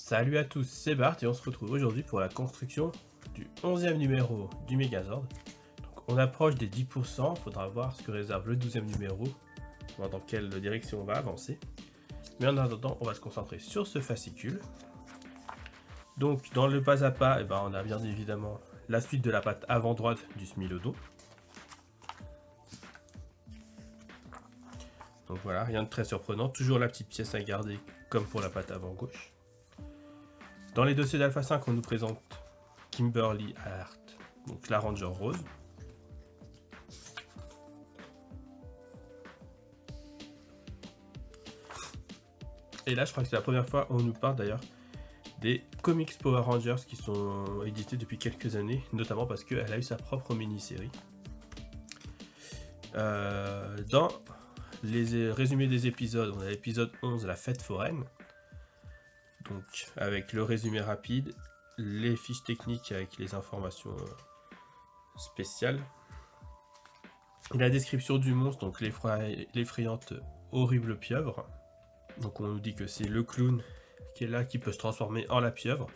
Salut à tous, c'est Bart et on se retrouve aujourd'hui pour la construction du 11e numéro du Megazord. Donc on approche des 10%, il faudra voir ce que réserve le 12e numéro, voir dans quelle direction on va avancer. Mais en attendant, on va se concentrer sur ce fascicule. Donc dans le pas à pas, on a bien évidemment la suite de la patte avant droite du Smilodon. Donc voilà, rien de très surprenant, toujours la petite pièce à garder comme pour la patte avant gauche. Dans les dossiers d'Alpha 5, on nous présente Kimberly Hart, donc la Ranger rose. Et là, je crois que c'est la première fois où on nous parle d'ailleurs des comics Power Rangers qui sont édités depuis quelques années, notamment parce qu'elle a eu sa propre mini-série. Dans les résumés des épisodes, on a l'épisode 11, la fête foraine. Donc avec le résumé rapide, les fiches techniques avec les informations spéciales, la description du monstre, donc l'effrayante horrible pieuvre. Donc on nous dit que c'est le clown qui est là, qui peut se transformer en la pieuvre.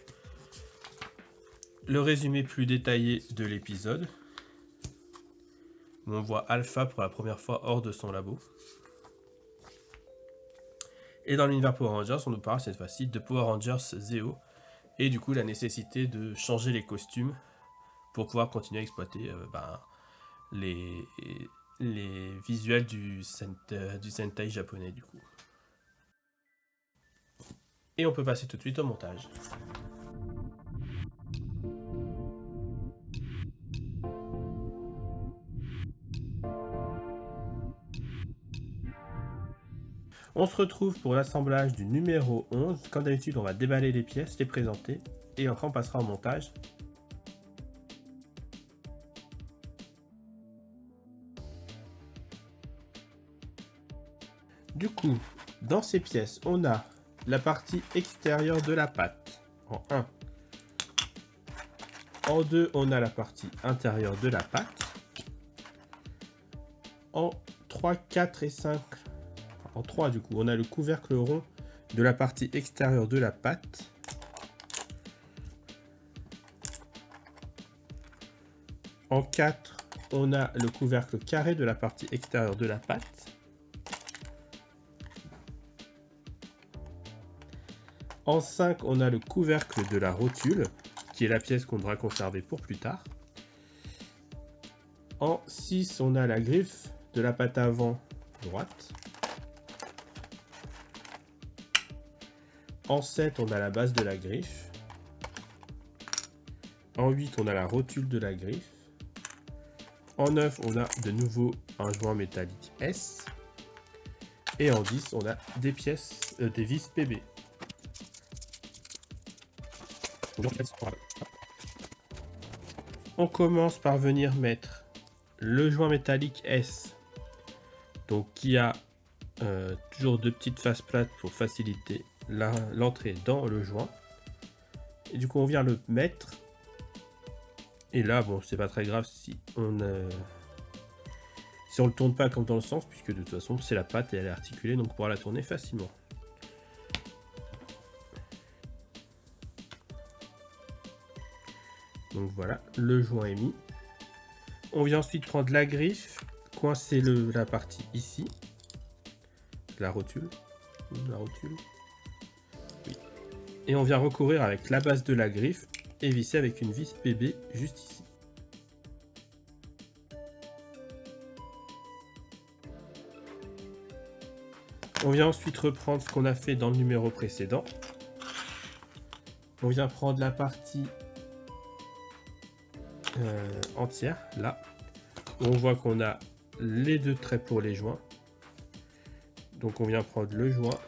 Le résumé plus détaillé de l'épisode, où on voit Alpha pour la première fois hors de son labo. Et dans l'univers Power Rangers, on nous parle cette fois-ci de Power Rangers Zeo, et du coup la nécessité de changer les costumes pour pouvoir continuer à exploiter les visuels du Sentai japonais du coup. Et on peut passer tout de suite au montage. On se retrouve pour l'assemblage du numéro 11. Comme d'habitude, on va déballer les pièces, les présenter, et après on passera au montage. Du coup, dans ces pièces, on a la partie extérieure de la patte, en 1. En 2, on a la partie intérieure de la patte. En 3, 4 et 5, en 3 du coup, on a le couvercle rond de la partie extérieure de la patte. En 4, on a le couvercle carré de la partie extérieure de la patte. En 5, on a le couvercle de la rotule, qui est la pièce qu'on devra conserver pour plus tard. En 6, on a la griffe de la patte avant droite. En 7, on a la base de la griffe. En 8, on a la rotule de la griffe. En 9, on a de nouveau un joint métallique S. Et en 10, on a des pièces, des vis PB. On commence par venir mettre le joint métallique S, donc qui a toujours deux petites faces plates pour faciliter l'entrée dans le joint. Et du coup, on vient le mettre. Et là, bon, c'est pas très grave si on le tourne pas comme dans le sens, puisque de toute façon, c'est la patte et elle est articulée, donc on pourra la tourner facilement. Donc voilà, le joint est mis. On vient ensuite prendre la griffe, coincer la partie ici, la rotule. Oui. Et on vient recourir avec la base de la griffe et visser avec une vis PB juste ici. On vient ensuite reprendre ce qu'on a fait dans le numéro précédent. On vient prendre la partie entière, là. On voit qu'on a les deux traits pour les joints. Donc on vient prendre le joint.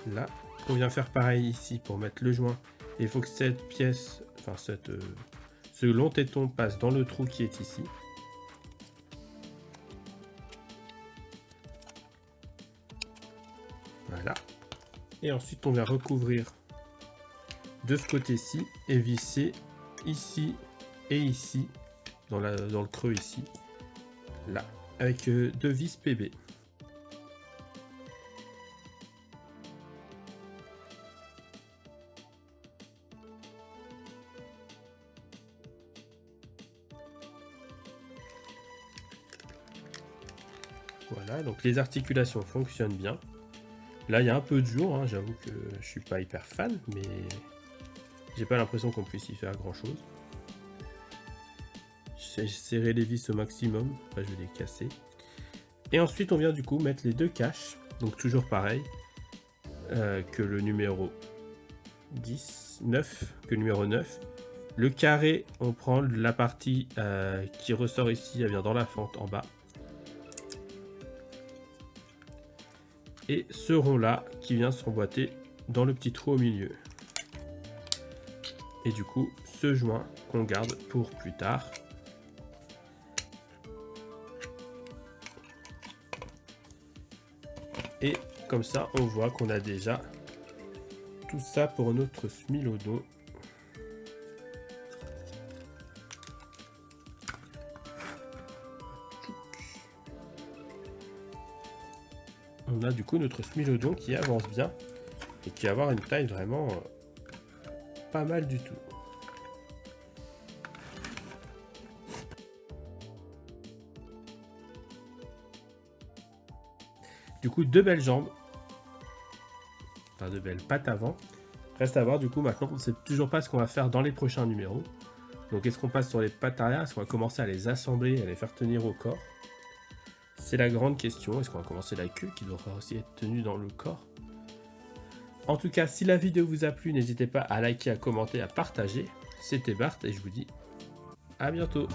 Là, on vient faire pareil ici pour mettre le joint. Et il faut que cette pièce, enfin ce long téton passe dans le trou qui est ici. Voilà. Et ensuite, on vient recouvrir de ce côté-ci et visser ici et ici, dans le creux ici, là, avec 2 vis PB. Voilà, donc les articulations fonctionnent bien. Là, il y a un peu de jour, hein, j'avoue que je suis pas hyper fan, mais j'ai pas l'impression qu'on puisse y faire grand chose. J'ai serré les vis au maximum, après je vais les casser. Et ensuite, on vient du coup mettre les 2 caches, donc toujours pareil que le numéro 9, que le numéro 9. Le carré, on prend la partie qui ressort ici, elle vient dans la fente en bas. Et ce rond là qui vient s'emboîter dans le petit trou au milieu. Et du coup, ce joint qu'on garde pour plus tard. Et comme ça, on voit qu'on a déjà tout ça pour notre Smilodon. On a du coup notre Smilodon qui avance bien et qui va avoir une taille vraiment pas mal du tout. Du coup, 2 belles jambes, enfin 2 belles pattes avant. Reste à voir du coup maintenant, on ne sait toujours pas ce qu'on va faire dans les prochains numéros. Donc est-ce qu'on passe sur les pattes arrière, est-ce qu'on va commencer à les assembler, à les faire tenir au corps? C'est la grande question. Est-ce qu'on va commencer la queue qui devra aussi être tenue dans le corps? En tout cas, si la vidéo vous a plu, n'hésitez pas à liker, à commenter, à partager. C'était Bart et je vous dis à bientôt.